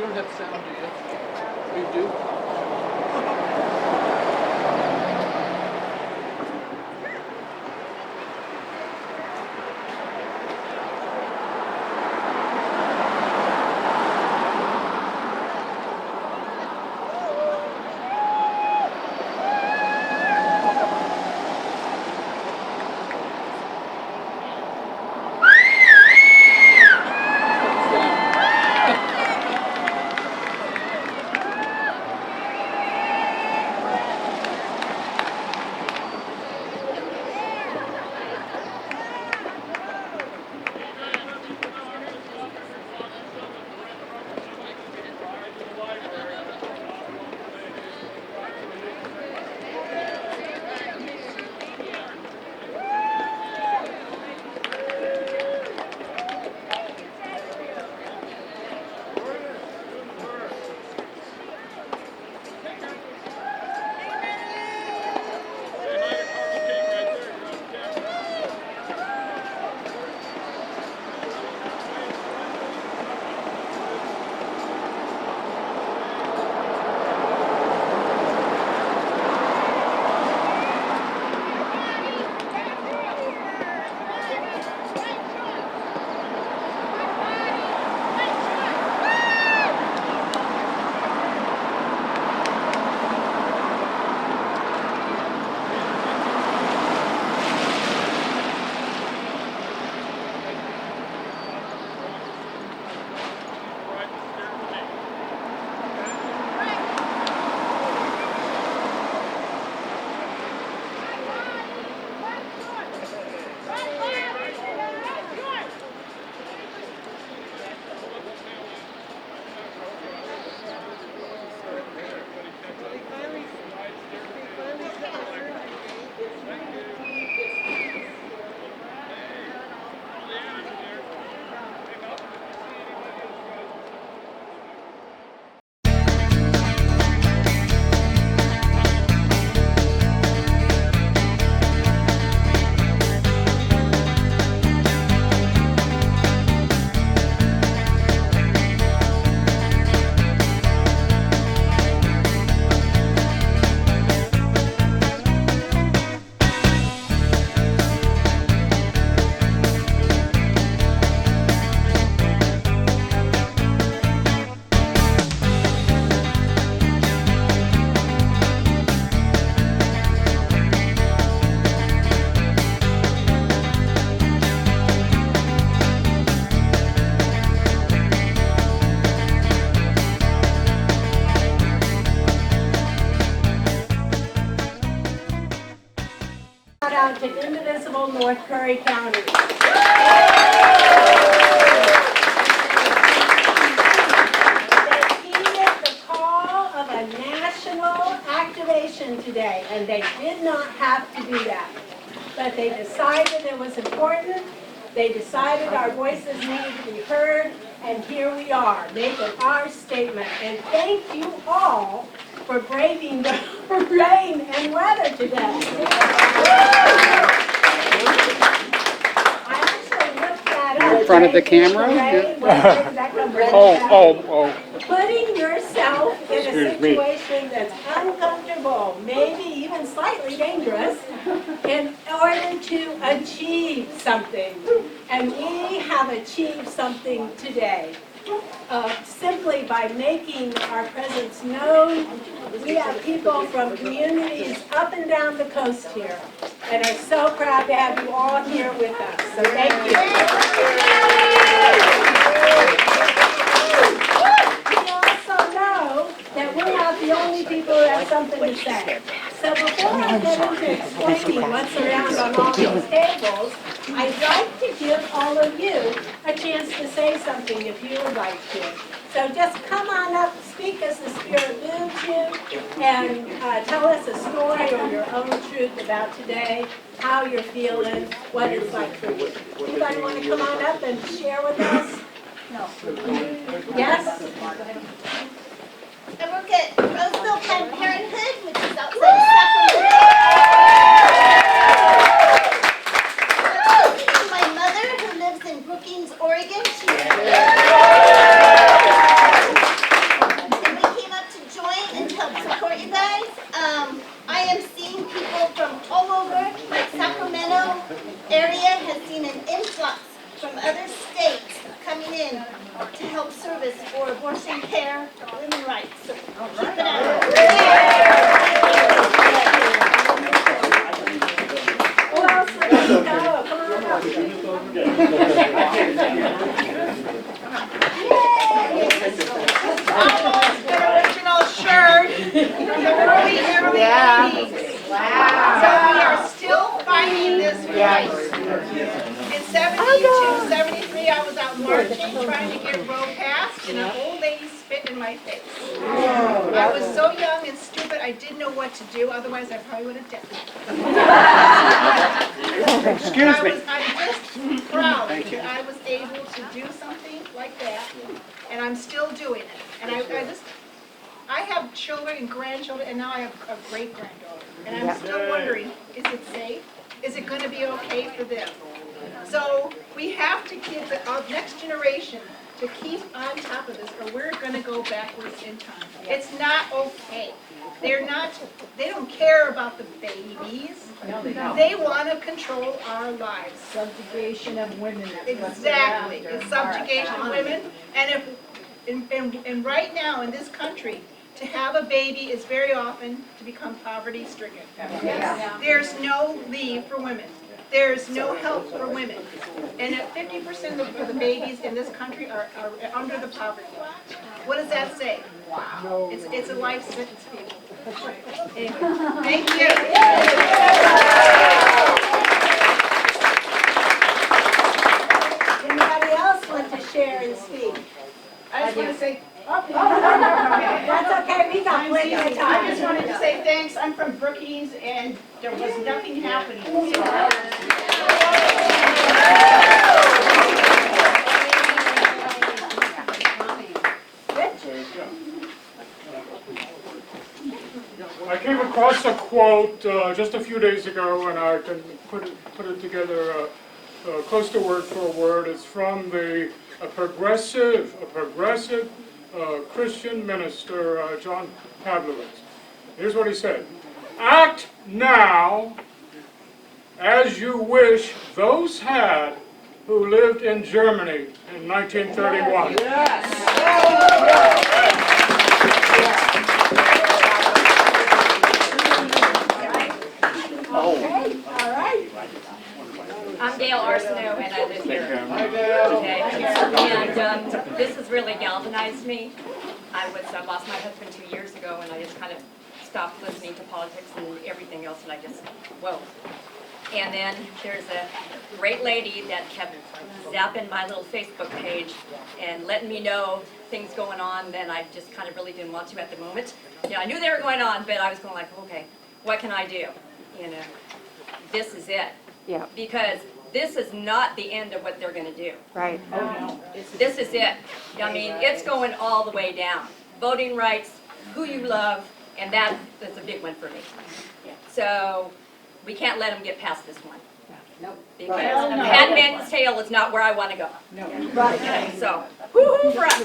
don't have sound, do you? You do? Out to indivisible North Curry County. They heeded the call of a national activation today, and they did not have to do that. But they decided it was important. They decided our voices needed to be heard, and here we are, making our statement. And thank you all for braving the rain and weather today. I actually looked that up. In front of the camera? Putting yourself in a situation that's uncomfortable, maybe even slightly dangerous, in order to achieve something. And we have achieved something today. Simply by making our presence known. We have people from communities up and down the coast here, and are so proud to have you all here with us. So thank you. We also know that we're not the only people who have something to say. So before I get into explaining what's around on all these tables, I'd like to give all of you a chance to say something if you would like to. So just come on up, speak as the Spirit moves you, and tell us a story or your own truth about today, how you're feeling, what it's like for you. Anybody want to come on up and share with us? No. Yes? I work at Roseville Planned Parenthood, which is outside of Sacramento. My mother, who lives in Brookings, Oregon, she's from other states coming in to help service for abortion care, women's rights. So keep it up. Who else would like to go? Come on up. Almost an original shirt from the early 80s. Wow. So we are still fighting this fight. In 72, 73, I was out marching, trying to get road passed, and an old lady spit in my face. I was so young and stupid, I didn't know what to do, otherwise I probably would have died. Excuse me. I'm just proud that I was able to do something like that, and I'm still doing it. And I have children and grandchildren, and now I have a great-granddaughter. And I'm still wondering, is it safe? Is it going to be okay for them? So we have to get the next generation to keep on top of this, or we're going to go backwards in time. It's not okay. They don't care about the babies. They want to control our lives. Subjugation of women. Exactly. It's subjugation of women. And and right now in this country, to have a baby is very often to become poverty stricken. There's no leave for women. There's no help for women. And 50% of the babies in this country are under the poverty line. What does that say? Wow. It's a life sentence, people. Anyway, thank you. Anybody else want to share and speak? I just want to say, That's okay, we got plenty of I time. just wanted to say thanks. I'm from Brookings, and there was nothing happening. I came across a quote just a few days ago, and I can put it together close to word for word. It's from a progressive Christian minister, John Pavlovitz. Here's what he said: "Act now as you wish those had who lived in Germany in 1931. I'm Gail Arsenault, and I live here. Okay. And this has really galvanized me. I lost my husband 2 years ago, and I just kind of stopped listening to politics and everything else, and I just, whoa. And then there's a great lady that kept zapping my little Facebook page and letting me know things going on that I just kind of really didn't want to at the moment. You know, I knew they were going on, but I was going like, okay, what can I do? You know, this is it. Yeah. Because this is not the end of what they're going to do. Right. This is it. I mean, it's going all the way down. Voting rights, who you love, and that's a big one for me. So we can't let them get past this one. Because a Handmaid's Tale is not where I want to go. Okay, so, woo-hoo for us.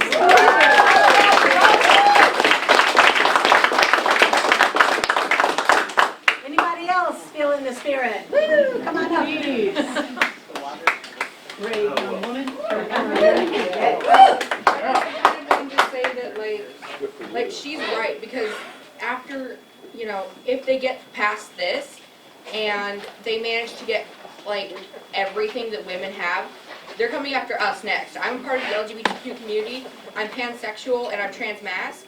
Anybody else feeling the spirit? Woo, come on up, please. Brave young woman. I wanted to say that, like she's right, because after, you know, if they get past this and they manage to get like everything that women have, they're coming after us next. I'm part of the LGBTQ community. I'm pansexual and I'm transmass.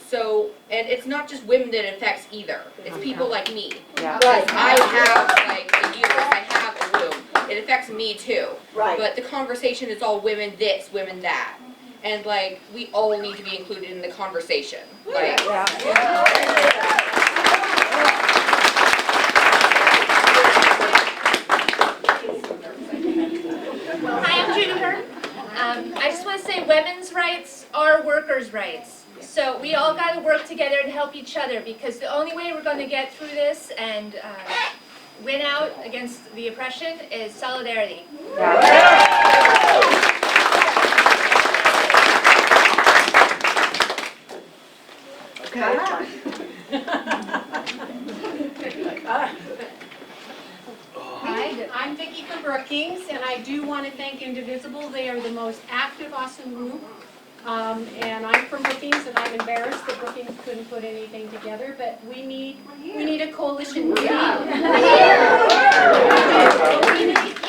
So, and it's not just women that it affects either. It's people like me. Yeah. Because I have like a uterus, I have a womb. It affects me too. Right. But the conversation is all women this, women that. And like, we all need to be included in the conversation. Like, Hi, I'm Juniper. I just want to say women's rights are workers' rights. So we all got to work together and help each other, because the only way we're going to get through this and win out against the oppression is solidarity. Hi, I'm Vicki from Brookings, and I do want to thank Indivisible. They are the most active, awesome group. And I'm from Brookings, and I'm embarrassed that Brookings couldn't put anything together, but we need a coalition. We need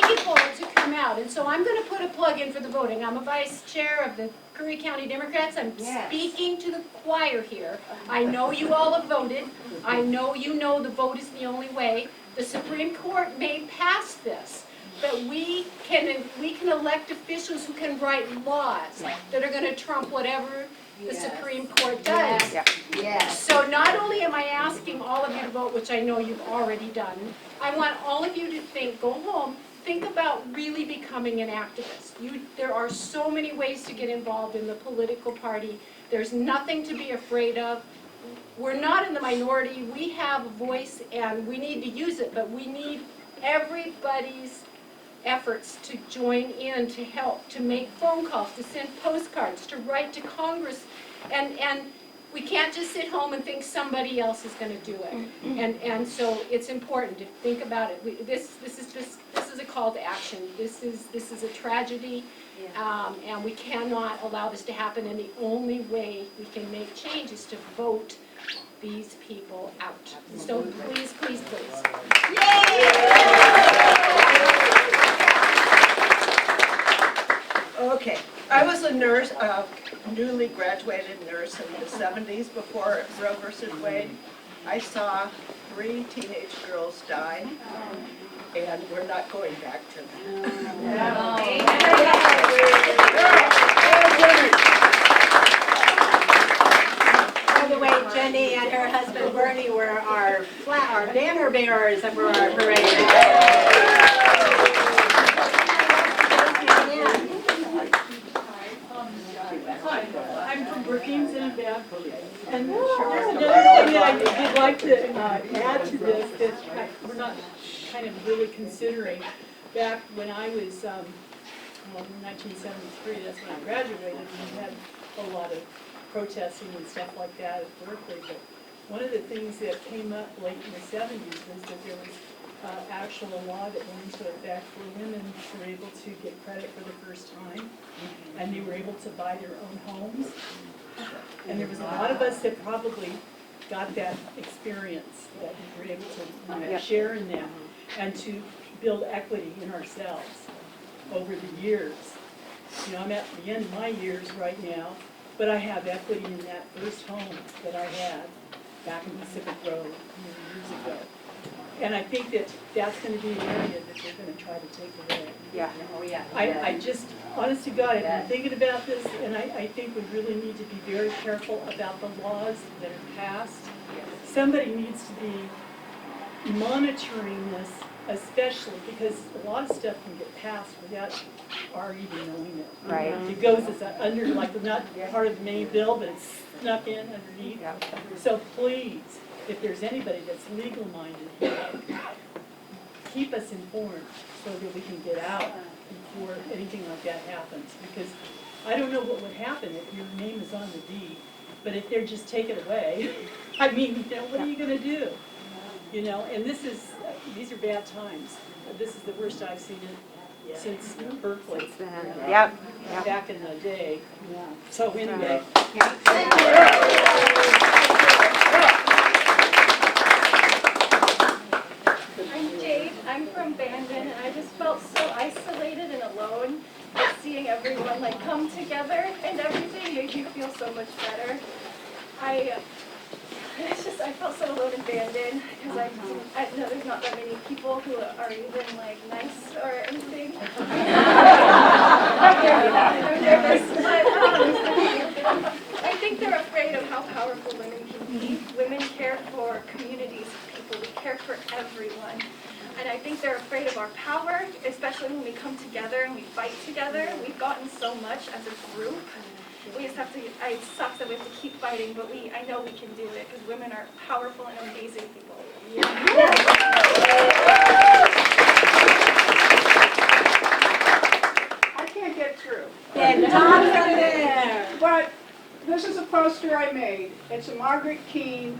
people to come out. And so I'm going to put a plug in for the voting. I'm a vice chair of the Curry County Democrats. I'm speaking to the choir here. I know you all have voted. I know you know the vote is the only way. The Supreme Court may pass this, but we can elect officials who can write laws that are going to trump whatever the Supreme Court does. Yes. So not only am I asking all of you to vote, which I know you've already done, I want all of you to go home, think about really becoming an activist. There are so many ways to get involved in the political party. There's nothing to be afraid of. We're not in the minority. We have a voice, and we need to use it, but we need everybody's efforts to join in, to help, to make phone calls, to send postcards, to write to Congress, and we can't just sit home and think somebody else is going to do it. And so it's important to think about it. This is a call to action. This is a tragedy, and we cannot allow this to happen. And the only way we can make change is to vote these people out. So please, please, please. Okay, I was a nurse, newly graduated nurse in the 70s before Roe versus Wade. I saw 3 teenage girls die, and we're not going back to By the way, Jenny and her husband Bernie were our banner bearers for our parade. I'm from Brookings and Beth. And there's another thing that I'd like to add to this that we're not kind of really considering. Back when I was, in 1973, that's when I graduated, and we had a lot of protesting and stuff like that at Berkeley. But one of the things that came up late in the 70s was that there was actual law that went into effect where women were able to get credit for the first time, and they were able to buy their own homes. And there was a lot of us that probably got that experience, that we were able to share in that, and to build equity in ourselves over the years. I'm at the end of my years right now, but I have equity in that first home that I had back in Pacific Road years ago. And I think that that's going to be an area that they're going to try to take away. I just, honest to God, I've been thinking about this, and I think we really need to be very careful about the laws that are passed. Somebody needs to be monitoring this, especially because a lot of stuff can get passed without our even knowing it. Right. It goes as not part of the main bill, but it's snuck in underneath. So please, if there's anybody that's legal-minded, keep us informed so that we can get out before anything like that happens. Because I don't know what would happen if your name is on the deed, but if they're just take it away, I mean, what are you going to do? And these are bad times. This is the worst I've seen it since Berkeley. Back in the day. So anyway. I'm Jade. I'm from Bandon, and I just felt so isolated and alone. But seeing everyone come together and everything made me feel so much better. I felt so alone in Bandon because I know there's not that many people who are even nice or anything. I'm nervous, but I think they're afraid of how powerful women can be. Women care for communities of people. We care for everyone. And I think they're afraid of our power, especially when we come together and we fight together. We've gotten so much as a group. We just have to, it sucks that we have to keep fighting, but I know we can do it because women are powerful and amazing people. I can't get through. Then Tom from there. But this is a poster I made. It's a Margaret Keane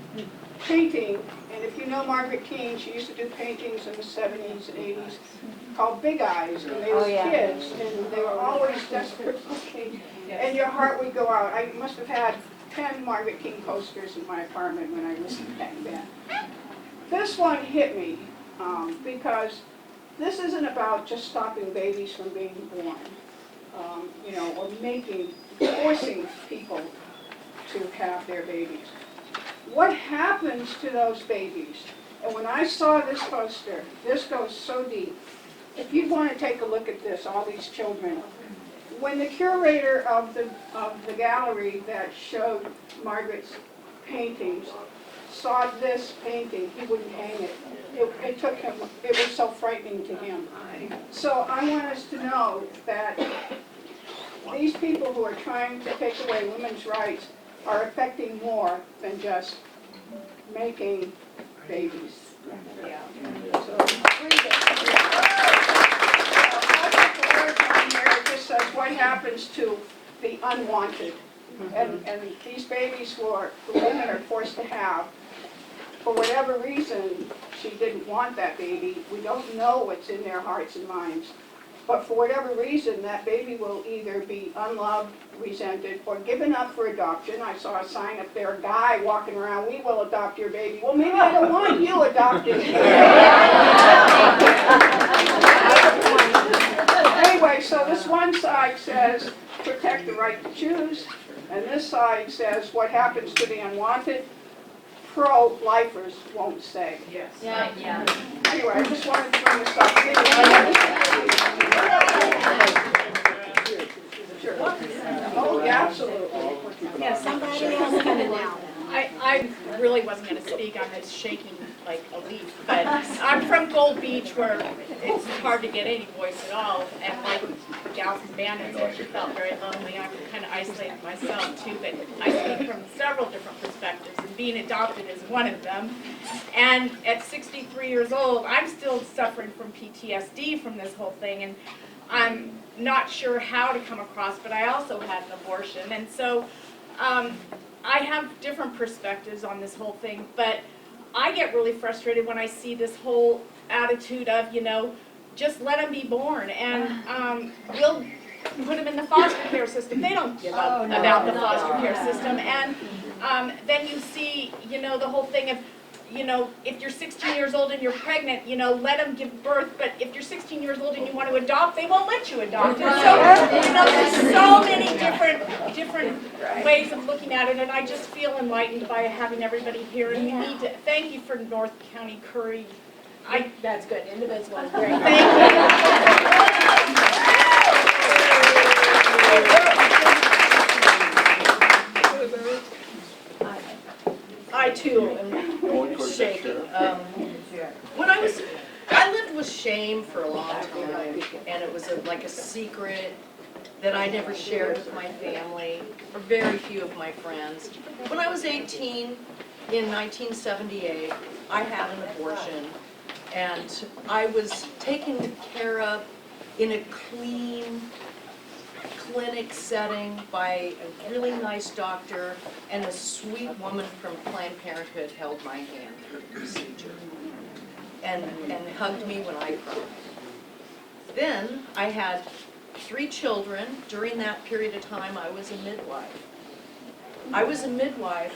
painting, and if you know Margaret Keane, she used to do paintings in the 70s and 80s. called Big Eyes, and they were kids, and they were always desperate looking, and your heart would go out. I must have had 10 Margaret King posters in my apartment when I was back then. This one hit me because this isn't about just stopping babies from being born, or forcing people to have their babies. What happens to those babies? And when I saw this poster, this goes so deep. If you want to take a look at this, all these children, when the curator of the gallery that showed Margaret's paintings saw this painting, he wouldn't hang it. It took him, it was so frightening to him. So I want us to know that these people who are trying to take away women's rights are affecting more than just making babies. Yeah. So, read it. It just says what happens to the unwanted. And these babies who women are forced to have, for whatever reason, she didn't want that baby. We don't know what's in their hearts and minds. But for whatever reason, that baby will either be unloved, resented, or given up for adoption. I saw a sign up there, a guy walking around, we will adopt your baby. Well, maybe I don't want you adopted. Anyway, so this one side says, protect the right to choose, and this side says, what happens to the unwanted, pro-lifers won't say. Yes. Yeah. Anyway, I just wanted to bring this up. Sure. Oh, yeah, absolutely. Yeah, somebody else coming now. I really wasn't going to speak on this shaking like a leaf, but I'm from Gold Beach where it's hard to get any voice at all, and like Gals and Bandits, I felt very lonely. I'm kind of isolated myself too, but I speak from several different perspectives, and being adopted is one of them. And at 63 years old, I'm still suffering from PTSD from this whole thing, and I'm not sure how to come across, but I also had an abortion, and so I have different perspectives on this whole thing, but I get really frustrated when I see this whole attitude of, just let them be born, and we'll put them in the foster care system. They don't give up about the foster care system, and then you see, the whole thing of, if you're 16 years old and you're pregnant, let them give birth, but if you're 16 years old and you want to adopt, they won't let you adopt. And so, there's so many different ways of looking at it, and I just feel enlightened by having everybody here, and we need to, thank you for North County Curry. That's good, indivisible is great. I too am shaking. I lived with shame for a long time, and it was like a secret that I never shared with my family, or very few of my friends. When I was 18, in 1978, I had an abortion, and I was taken care of in a clean clinic setting by a really nice doctor, and a sweet woman from Planned Parenthood held my hand through the procedure and hugged me when I cried. Then I had 3 children. During that period of time, I was a midwife. I was a midwife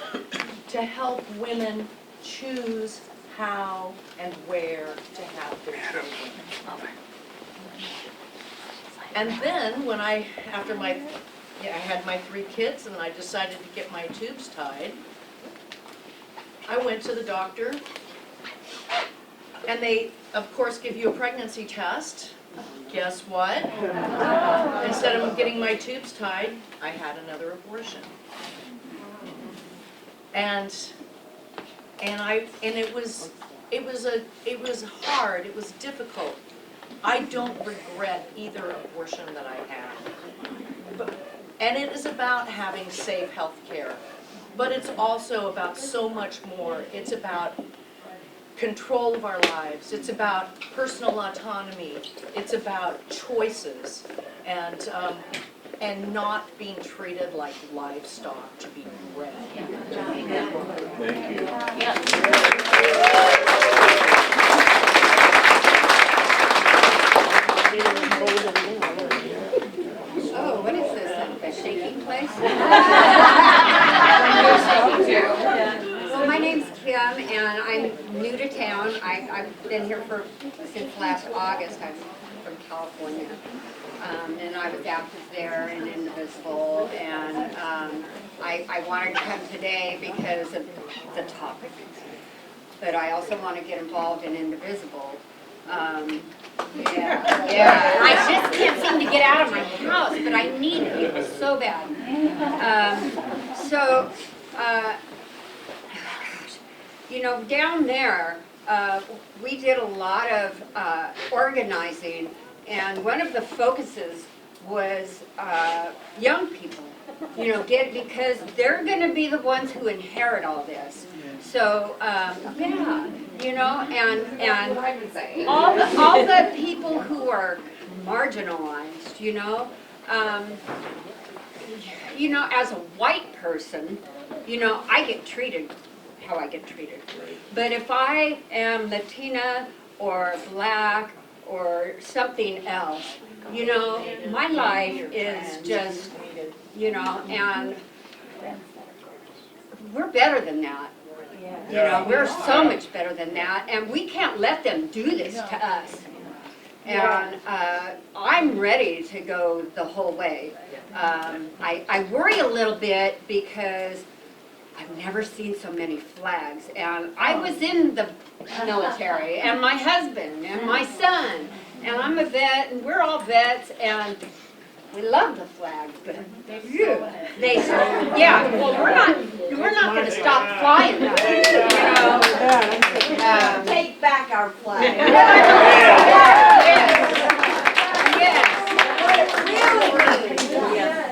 to help women choose how and where to have their children. And then when I had my 3 kids and I decided to get my tubes tied, I went to the doctor, and they, of course, give you a pregnancy test. Guess what? Instead of getting my tubes tied, I had another abortion. And it was hard, it was difficult. I don't regret either abortion that I had. And it is about having safe health care. But it's also about so much more. It's about control of our lives. It's about personal autonomy. It's about choices. And not being treated like livestock to be bred. Thank you. since last August. I'm from California. And I was active there in Indivisible, and I wanted to come today because of the topic. But I also want to get involved in Indivisible. Yeah. I just can't seem to get out of my house, but I need people so bad. You know, down there, we did a lot of organizing, and one of the focuses was young people. You know, because they're going to be the ones who inherit all this. So, yeah, you know, and all the people who are marginalized, you know, as a white person, you know, I get treated how I get treated. But if I am Latina or black or something else, you know, my life is just, you know, and we're better than that. You know, we're so much better than that, and we can't let them do this to us. And I'm ready to go the whole way. I worry a little bit because I've never seen so many flags, and I was in the military, and my husband, and my son, and I'm a vet, and we're all vets, and we love the flag, but well, we're not going to stop flying that, you know. Take back our flag.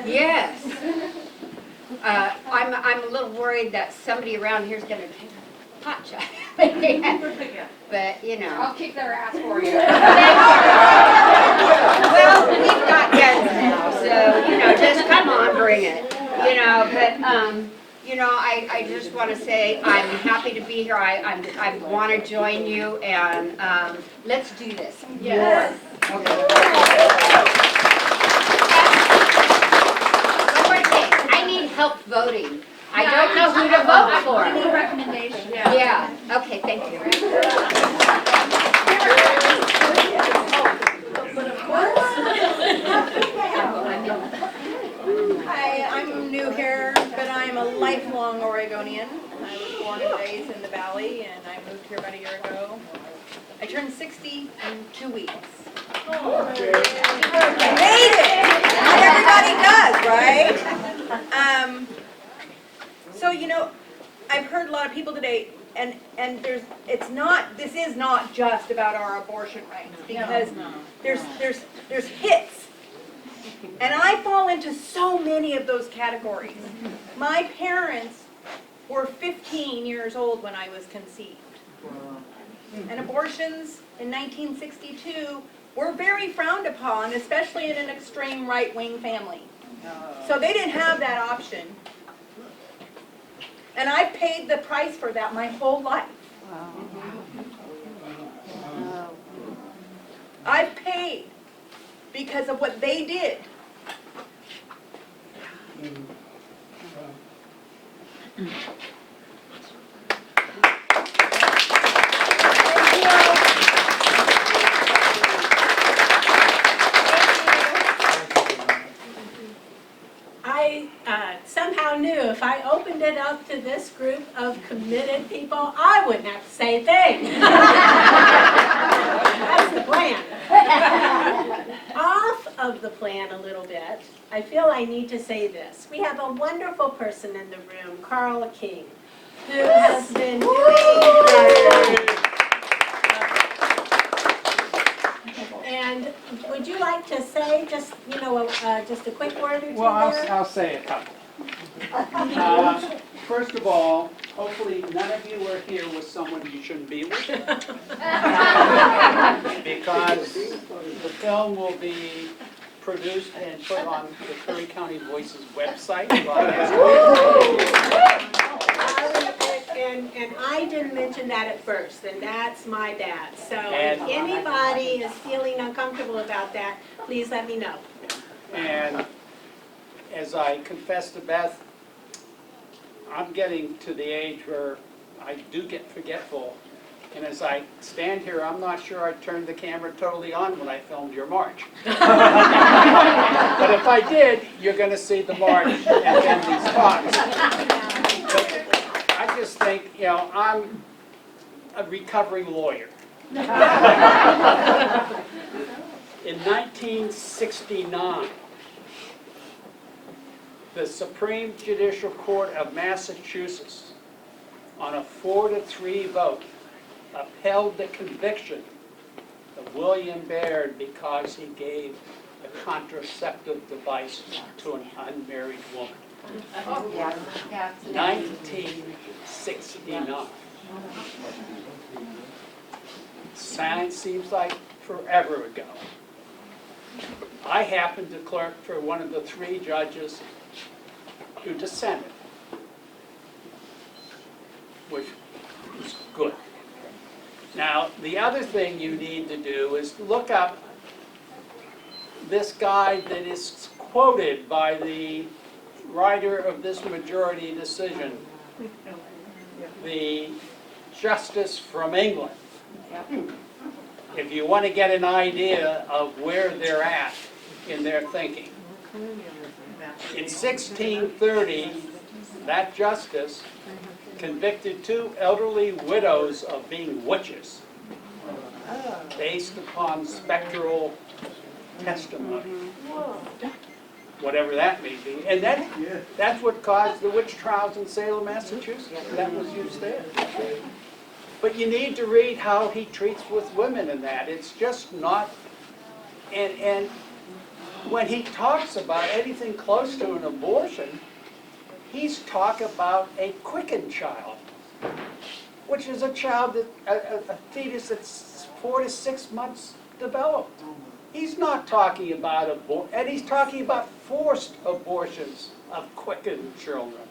Yes. I'm a little worried that somebody around here is going to take a pot shot. But, you know. I'll kick their ass for you. Well, we've got guns now, so, you know, just come on, bring it. You know, but, you know, I just want to say I'm happy to be here. I want to join you, and let's do this. Yes. Okay. One more thing. I need help voting. I don't know who to vote for. I need a recommendation. Yeah. Okay, thank you. Hi, I'm new here, but I'm a lifelong Oregonian. I was born and raised in the Valley, and I moved here about a year ago. I turned 60 in 2 weeks. Oh. I made it! Not everybody does, right? So, you know, I've heard a lot of people today, and this is not just about our abortion rights, because there's hits. And I fall into so many of those categories. My parents were 15 years old when I was conceived. And abortions in 1962 were very frowned upon, especially in an extreme right-wing family. So they didn't have that option. And I've paid the price for that my whole life. I've paid because of what they did. I somehow knew if I opened it up to this group of committed people, I wouldn't have to say a thing. That's the plan. Off of the plan a little bit, I feel I need to say this. We have a wonderful person in the room, Carl King, who has been doing. And would you like to say just, you know, just a quick word or two Well, there? I'll say a couple. First of all, hopefully none of you are here with someone you shouldn't be with. Because the film will be produced and put on the Curry County Voices website. And I didn't mention that at first, and that's my bad. So if And- anybody is feeling uncomfortable about that, please let me know. And as I confessed to Beth, I'm getting to the age where I do get forgetful. And as I stand here, I'm not sure I turned the camera totally on when I filmed your march. But if I did, you're going to see the march and then these talks. But I just think, you know, I'm a recovering lawyer. In 1969, the Supreme Judicial Court of Massachusetts, on a 4-3 vote, upheld the conviction of William Baird because he gave a contraceptive device to an unmarried woman. 1969. Science seems like forever ago. I happened to clerk for one of the 3 judges who dissented, which was good. Now, the other thing you need to do is look up this guy that is quoted by the writer of this majority decision, the justice from England. If you want to get an idea of where they're at in their thinking. In 1630, that justice convicted 2 elderly widows of being witches based upon spectral testimony, whatever that may be. And that's what caused the witch trials in Salem, Massachusetts. That was used there. But you need to read how he treats with women in that. It's just not, and when he talks about anything close to an abortion, he's talking about a quickened child, which is a child, that a fetus that's 4 to 6 months developed. He's not talking about and he's talking about forced abortions of quickened children.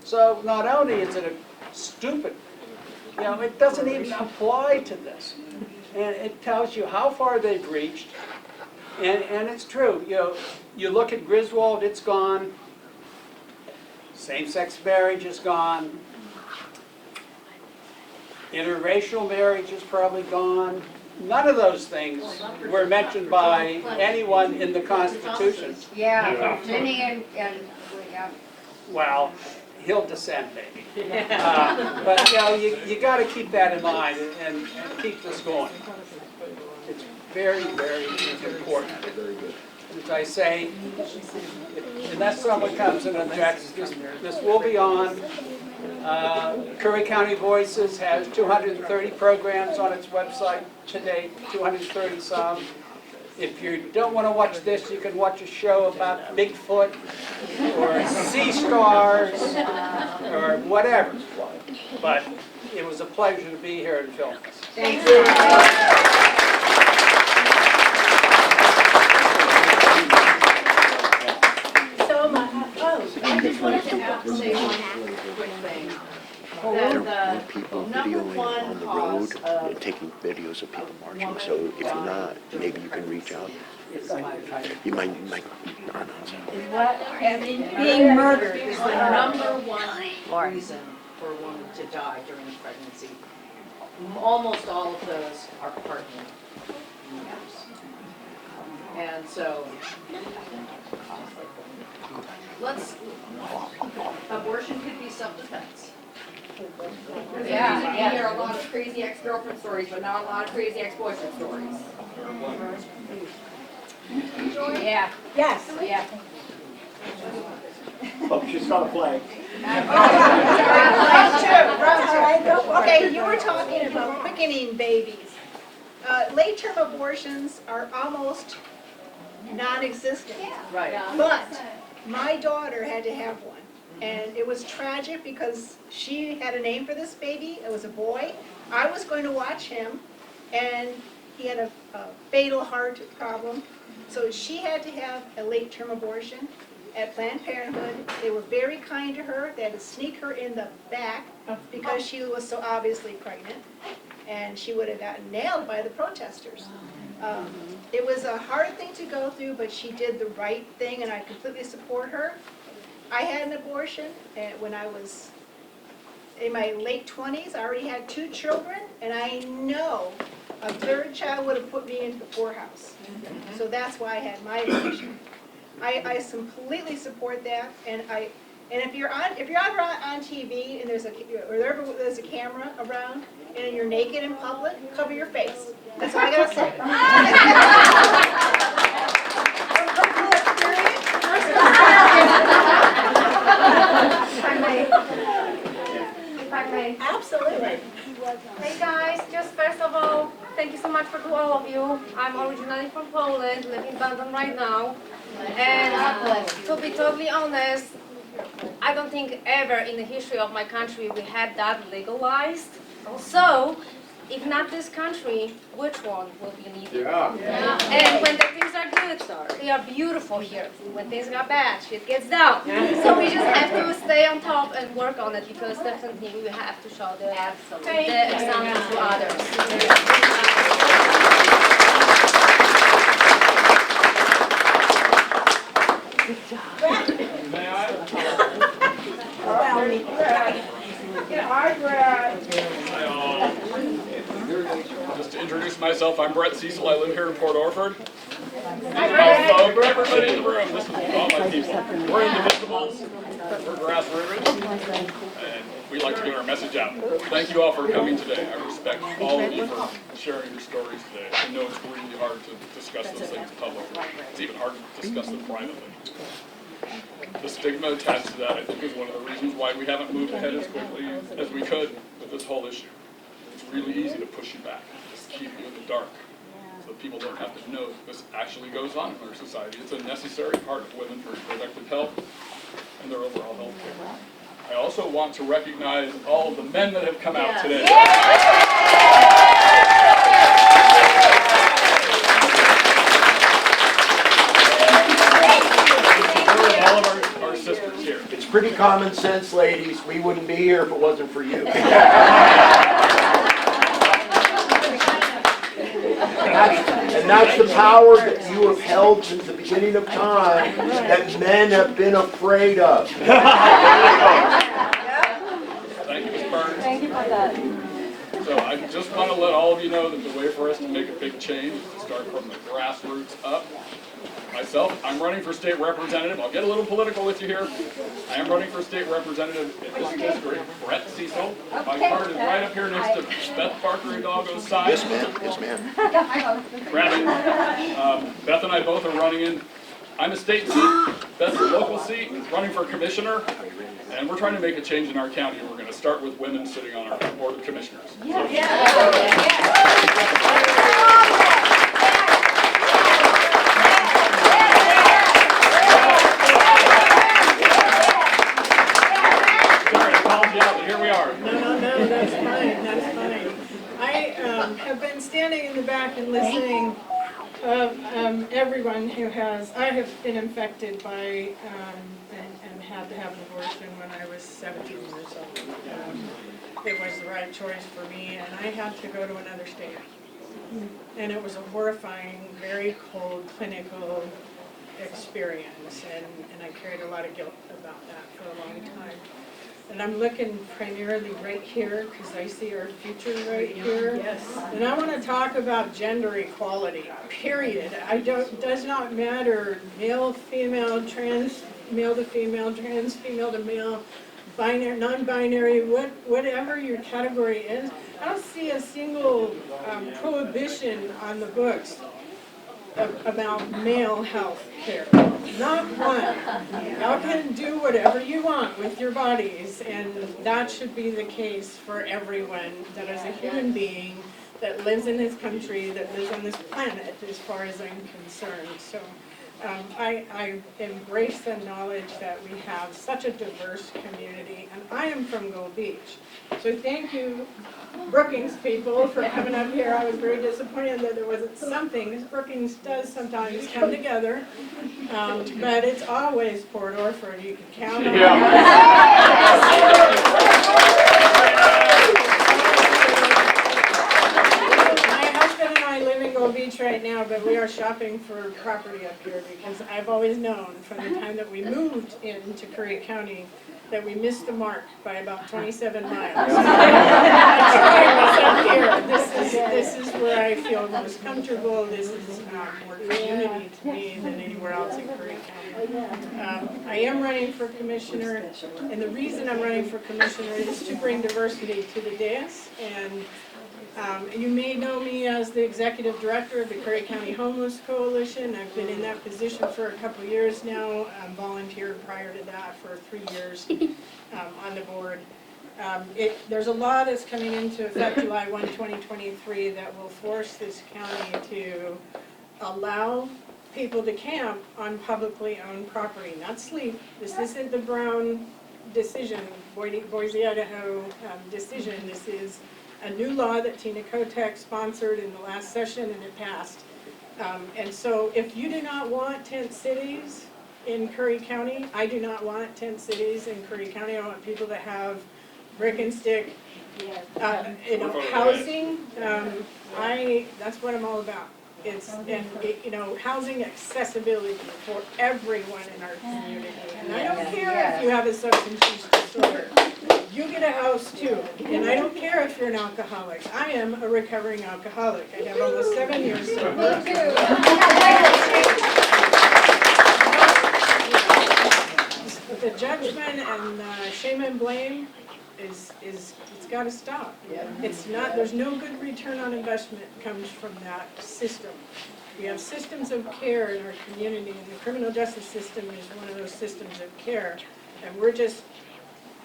So not only is it a stupid, you know, it doesn't even apply to this. And it tells you how far they've reached. And it's true. You know, you look at Griswold, it's gone. Same-sex marriage is gone. Interracial marriage is probably gone. None of those things were mentioned by anyone in the Constitution. Yeah, Jenny and yeah. Well, he'll dissent maybe. But you know, you got to keep that in mind and keep this going. It's very, very important. As I say, unless someone comes and objects, this will be on. Curry County Voices has 230 programs on its website today, 230 some. If you don't want to watch this, you can watch a show about Bigfoot or sea stars or whatever. But it was a pleasure to be here and film this. Thank you. So much, I just wanted to say one quick thing. There That were people the number videoing one on the cause road of and taking videos of people marching, so if you're not, maybe you can reach out. You might not know. Being murdered is the number one reason for a woman to die during pregnancy. Almost all of those are partner matters. And so, abortion could be self-defense. Yeah, you hear a lot of crazy ex-girlfriend stories, but not a lot of crazy ex-boyfriend stories. Yeah, yes. yeah. Oh, she's got a flag. Okay, you were talking about quickening babies. Late-term abortions are almost non-existent. Right. But my daughter had to have one. And it was tragic because she had a name for this baby. It was a boy. I was going to watch him, and he had a fatal heart problem. So she had to have a late-term abortion at Planned Parenthood. They were very kind to her. They had to sneak her in the back because she was so obviously pregnant. And she would have gotten nailed by the protesters. It was a hard thing to go through, but she did the right thing, and I completely support her. I had an abortion when I was in my late 20s. I already had 2 children, And I know a third child would have put me into the poorhouse. So that's why I had my abortion. I completely support that, and if you're ever on TV and there's a camera around and you're naked in public, cover your face. That's all I gotta say. If I may. Absolutely. Hey guys, just first of all, thank you so much for all of you. I'm originally from Poland, live in London right now. And to be totally honest, I don't think ever in the history of my country we had that legalized. So, if not this country, which one will be needed? Yeah. And when the things are good, they are beautiful here. When things got bad, shit gets down. So we just have to stay on top and work on it, because definitely we have to show the example to others. May I? Just to introduce myself, I'm Brett Cecil. I live here in Port Orford. Hello, everybody in the room. This is all my people. We're Indivisibles. We're grassroots, and we like to get our message out. Thank you all for coming today. I respect all of you for sharing your stories today. I know it's really hard to discuss those things publicly. It's even harder to discuss them privately. The stigma attached to that, I think, is one of the reasons why we haven't moved ahead as quickly as we could with this whole issue. It's really easy to push you back, just keep you in the dark, so people don't have to know this actually goes on in our society. It's a necessary part of women's reproductive health and their overall health care. I also want to recognize all of the men that have come out today. All of our sisters here. It's pretty common sense, ladies. We wouldn't be here if it wasn't for you. And that's the power that you have held since the beginning of time that men have been afraid of. Thank you, Ms. Burns. Thank you for that. So I just want to let all of you know that the way for us to make a big change is to start from the grassroots up. Myself, I'm running for state representative. I'll get a little political with you here. I am running for state representative in this district, Brett Cecil. My card is right up here next to Beth Parker and Hidalgo's sign. Yes, ma'am. Yes, ma'am. Grab it. Beth and I both are running in. I'm a state seat. Beth's a local seat, running for commissioner. And we're trying to make a change in our county. We're going to start with women sitting on our board of commissioners. Here we are. No, that's fine, that's fine. I have been standing in the back and listening to everyone who I have been infected by, and had to have an abortion when I was 17 years old. It was the right choice for me, and I had to go to another state. And it was a horrifying, very cold, clinical experience, and I carried a lot of guilt about that for a long time. And I'm looking primarily right here, because I see our future right here. Yes. And I want to talk about gender equality, period. Does not matter male, female, trans, male to female, trans, female to male, binary, non-binary, whatever your category is. I don't see a single prohibition on the books about male health care. Not one. Y'all can do whatever you want with your bodies, and that should be the case for everyone that is a human being that lives in this country, that lives on this planet, as far as I'm concerned. So I embrace the knowledge that we have such a diverse community, and I am from Gold Beach. So thank you, Brookings people, for coming up here. I was very disappointed that there wasn't something, because Brookings does sometimes come together, but it's always Port Orford. You can count on it. My husband and I live in Gold Beach right now, but we are shopping for property up here, because I've always known from the time that we moved into Curry County that we missed the mark by about 27 miles. That's why I was up here. This is where I feel most comfortable. This is more community to me than anywhere else in Curry County. I am running for commissioner, and the reason I'm running for commissioner is to bring diversity to the dais. And you may know me as the executive director of the Curry County Homeless Coalition. I've been in that position for a couple of years now. Volunteered prior to that for 3 years on the board. There's a law that's coming into effect July 1, 2023 that will force this county to allow people to camp on publicly owned property, not sleep. This isn't the Brown decision, Boise, Idaho decision. This is a new law that Tina Kotek sponsored in the last session, and it passed. And so if you do not want tent cities in Curry County, I do not want tent cities in Curry County. I want people to have brick and stick, housing. That's what I'm all about. Housing accessibility for everyone in our community. And I don't care if you have a substance use disorder. You get a house too. And I don't care if you're an alcoholic. I am a recovering alcoholic. I have almost 7 years sober. The judgment and shame and blame it's got to stop. There's no good return on investment comes from that system. We have systems of care in our community, and the criminal justice system is one of those systems of care. And we're just,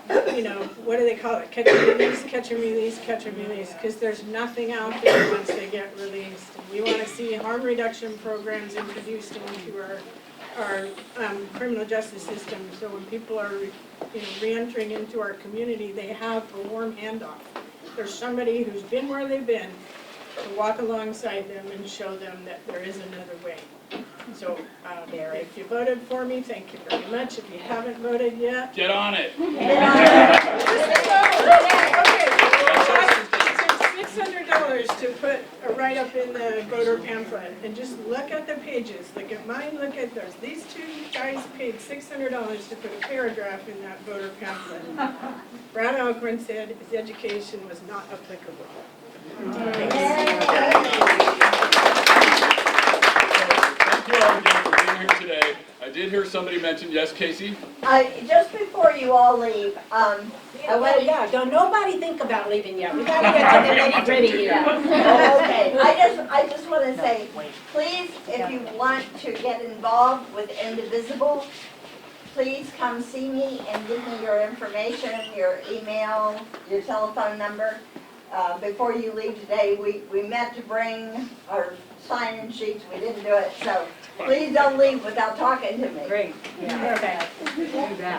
what do they call it? Catch and release, catch and release, catch and release, because there's nothing out there once they get released. And we want to see harm reduction programs introduced into our criminal justice system, so when people are re-entering into our community, they have a warm handoff. There's somebody who's been where they've been to walk alongside them and show them that there is another way. So if you voted for me, thank you very much. If you haven't voted yet, get on it. It's $600 to put a write-up in the voter pamphlet, and just look at the pages. Look at mine, look at theirs. These two guys paid $600 to put a paragraph in that voter pamphlet. Brad Alcorn said his education was not applicable. Thank you all again for being here today. I did hear somebody mention, yes, Casey? Just before you all leave, don't nobody think about leaving yet. We gotta get to the nitty-gritty here. Okay, I just want to say, please, if you want to get involved with Indivisible, please come see me and give me your information, your email, your telephone number. Before you leave today, we meant to bring our sign-in sheets. We didn't do it, so please don't leave without talking to me. Great. Yeah. Okay.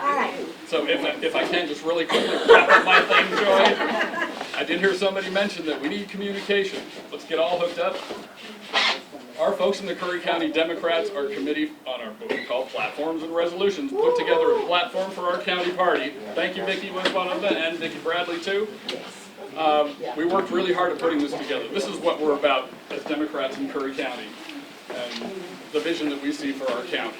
All right. So if I can just really quickly wrap up my thing, Joy. I did hear somebody mention that we need communication. Let's get all hooked up. Our folks in the Curry County Democrats, our committee on our what we call platforms and resolutions, put together a platform for our county party. Thank you, Vicki was one of them, and Vicki Bradley too. We worked really hard at putting this together. This is what we're about as Democrats in Curry County, and the vision that we see for our county.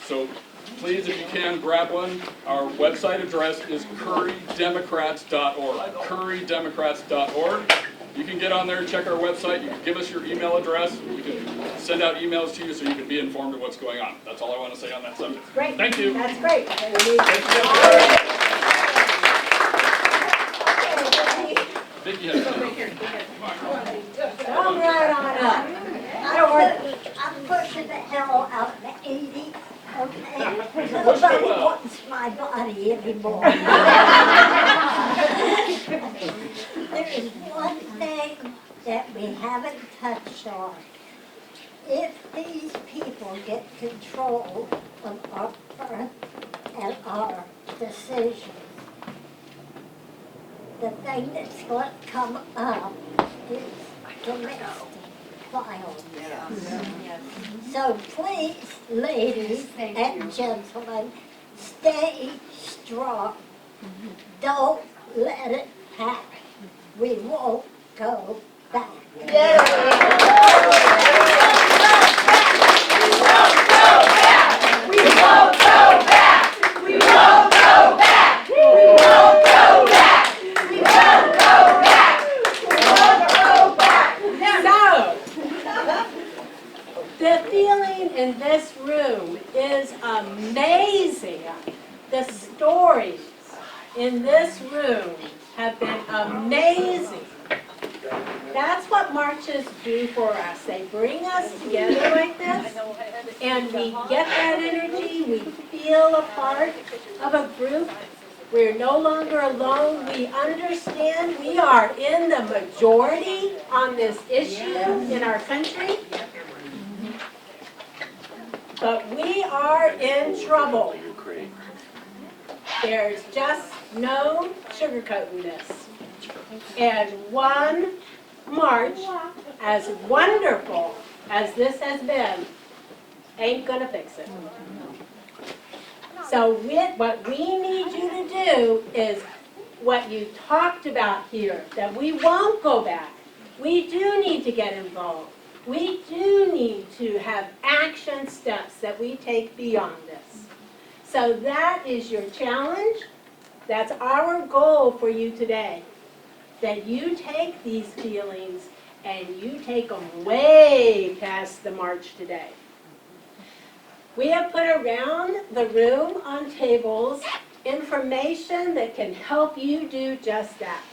So please, if you can, grab one. Our website address is currydemocrats.org. currydemocrats.org. You can get on there, check our website. You can give us your email address. We can send out emails to you so you can be informed of what's going on. That's all I want to say on that subject. Great. Thank you. That's great. Vicki has Come right on up. I'm pushing the hell out of the 80, okay? Nobody wants my body anymore. There is one thing that we haven't touched on. If these people get control of our earth and our decisions, the thing that's going to come up is domestic violence. So please, ladies and gentlemen, stay strong. Don't let it happen. We won't go back. We won't go back. We won't go back. We won't go back. The feeling in this room is amazing. The stories in this room have been amazing. That's what marches do for us. They bring us together like this, and we get that energy. We feel a part of a group. We're no longer alone. We understand we are in the majority on this issue in our country. But we are in trouble. There's just no sugarcoating this. And one march, as wonderful as this has been, ain't gonna fix it. So what we need you to do is what you talked about here, that we won't go back. We do need to get involved. We do need to have action steps that we take beyond this. So that is your challenge. That's our goal for you today. That you take these feelings and you take them way past the march today. We have put around the room on tables information that can help you do just that.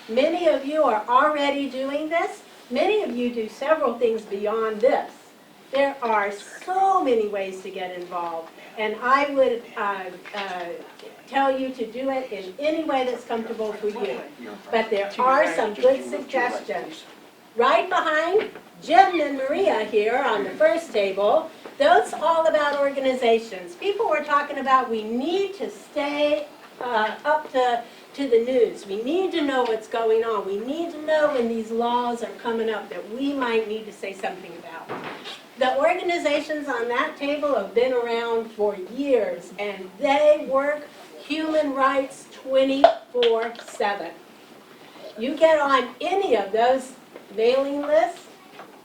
Many of you are already doing this. Many of you do several things beyond this. There are so many ways to get involved, and I would tell you to do it in any way that's comfortable for you. But there are some good suggestions. Right behind Jim and Maria here on the first table, that's all about organizations. People were talking about we need to stay up to the news. We need to know what's going on. We need to know when these laws are coming up that we might need to say something about. The organizations on that table have been around for years, and they work human rights 24/7. You get on any of those mailing lists,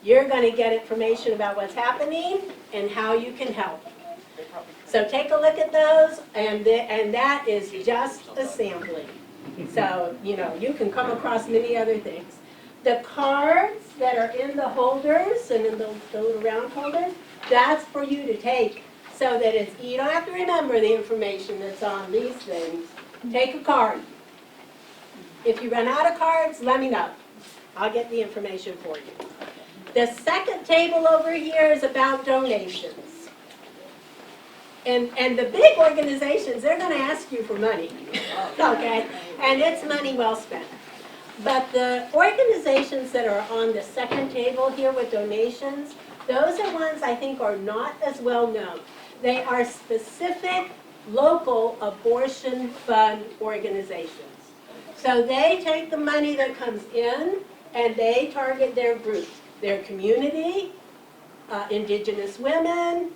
you're going to get information about what's happening and how you can help. So take a look at those, and that is just a sampling. So, you can come across many other things. The cards that are in the holders and in the little round holders, that's for you to take so that you don't have to remember the information that's on these things. Take a card. If you run out of cards, let me know. I'll get the information for you. The second table over here is about donations. And the big organizations, they're going to ask you for money, okay? And it's money well spent. But the organizations that are on the second table here with donations, those are ones I think are not as well known. They are specific local abortion fund organizations. So they take the money that comes in and they target their group, their community, indigenous women,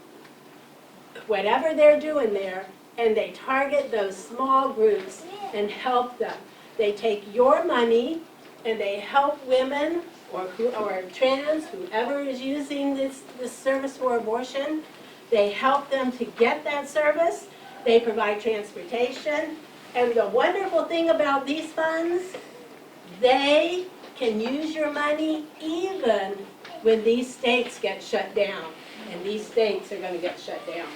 whatever they're doing there, and they target those small groups and help them. They take your money and they help women or trans, whoever is using this service for abortion. They help them to get that service. They provide transportation. And the wonderful thing about these funds, they can use your money even when these states get shut down. And these states are going to get shut down.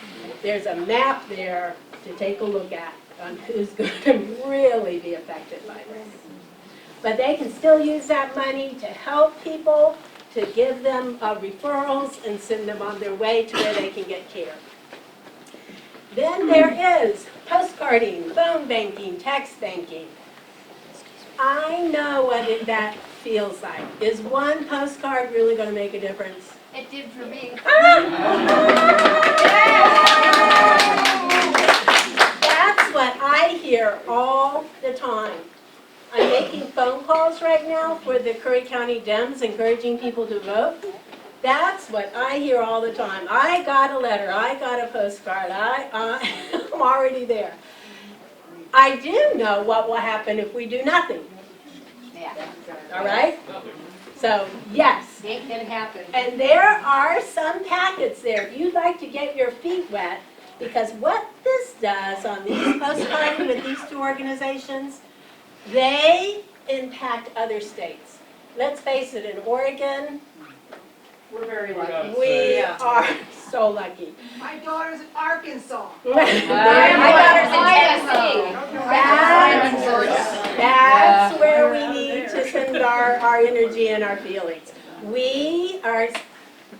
There's a map there to take a look at on who's going to really be affected by this. But they can still use that money to help people, to give them referrals and send them on their way to where they can get care. Then there is postcarding, phone banking, text banking. I know what that feels like. Is one postcard really going to make a difference? It did for me. That's what I hear all the time. I'm making phone calls right now for the Curry County Dems, encouraging people to vote. That's what I hear all the time. I got a letter. I got a postcard. I'm already there. I do know what will happen if we do nothing. Yeah. All right? So, yes. Ain't gonna happen. And there are some packets there if you'd like to get your feet wet, because what this does on these postcards with these two organizations, they impact other states. Let's face it, in Oregon, We're very lucky. We are so lucky. My daughter's in Arkansas. My daughter's in Tennessee. That's where we need to send our energy and our feelings. We are,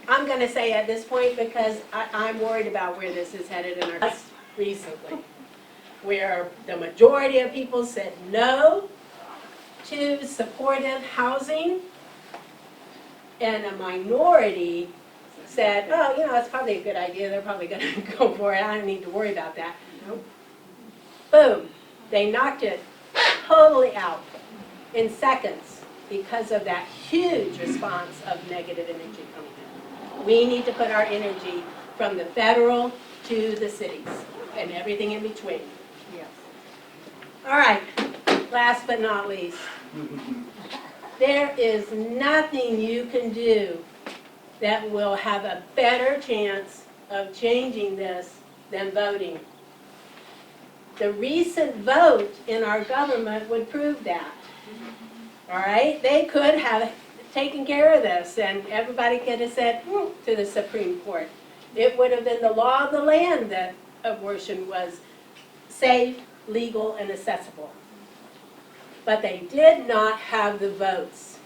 I'm going to say at this point because I'm worried about where this is headed in our recently, where the majority of people said no to supportive housing, and a minority said, oh, you know, it's probably a good idea, they're probably going to go for it, I don't need to worry about that. Boom, they knocked it totally out in seconds because of that huge response of negative energy coming in. We need to put our energy from the federal to the cities and everything in between. Yes. All right, last but not least. There is nothing you can do that will have a better chance of changing this than voting. The recent vote in our government would prove that. All right? They could have taken care of this and everybody could have said to the Supreme Court. It would have been the law of the land that abortion was safe, legal, and accessible. But they did not have the votes.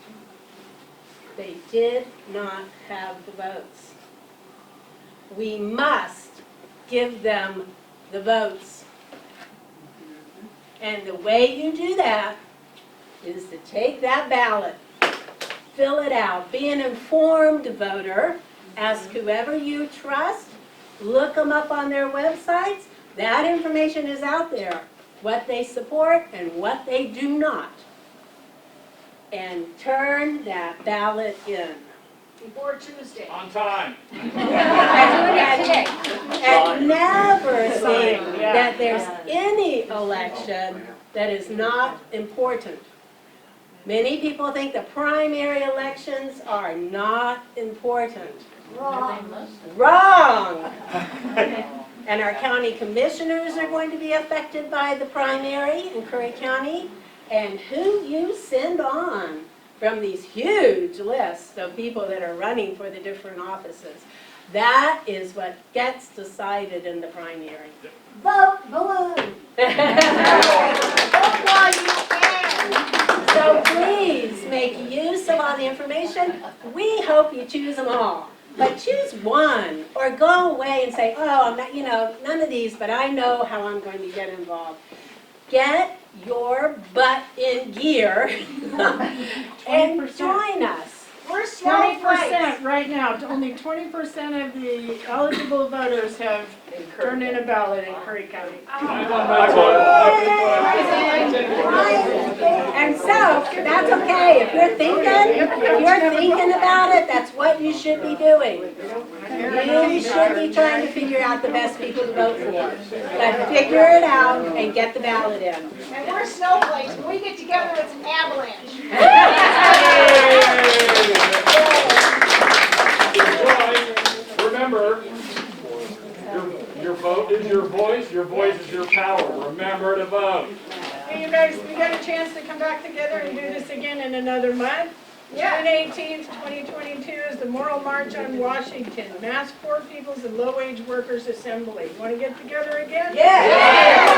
They did not have the votes. We must give them the votes. And the way you do that is to take that ballot, fill it out, be an informed voter, ask whoever you trust, look them up on their websites. That information is out there. What they support and what they do not. And turn that ballot in. Before Tuesday. On time. And never think that there's any election that is not important. Many people think the primary elections are not important. Wrong. And our county commissioners are going to be affected by the primary in Curry County. And who you send on from these huge lists of people that are running for the different offices, that is what gets decided in the primary. Vote balloon. So please make use of all the information. We hope you choose them all. But choose one, or go away and say, oh, I'm not, you know, none of these, but I know how I'm going to get involved. Get your butt in gear and join us. We're 20% right now, only 20% of the eligible voters have turned in a ballot in Curry County. And so, that's okay. If you're thinking about it, that's what you should be doing. You should be trying to figure out the best people to vote for. But figure it out and get the ballot in. And we're snowflakes. When we get together, it's an avalanche. Remember, your vote is your voice is your power. Remember to vote. Hey, you guys, we got a chance to come back together and do this again in another month. June 18th, 2022 is the Moral March on Washington, Mass Poor Peoples and Low-Wage Workers Assembly. Want to get together again? Yeah.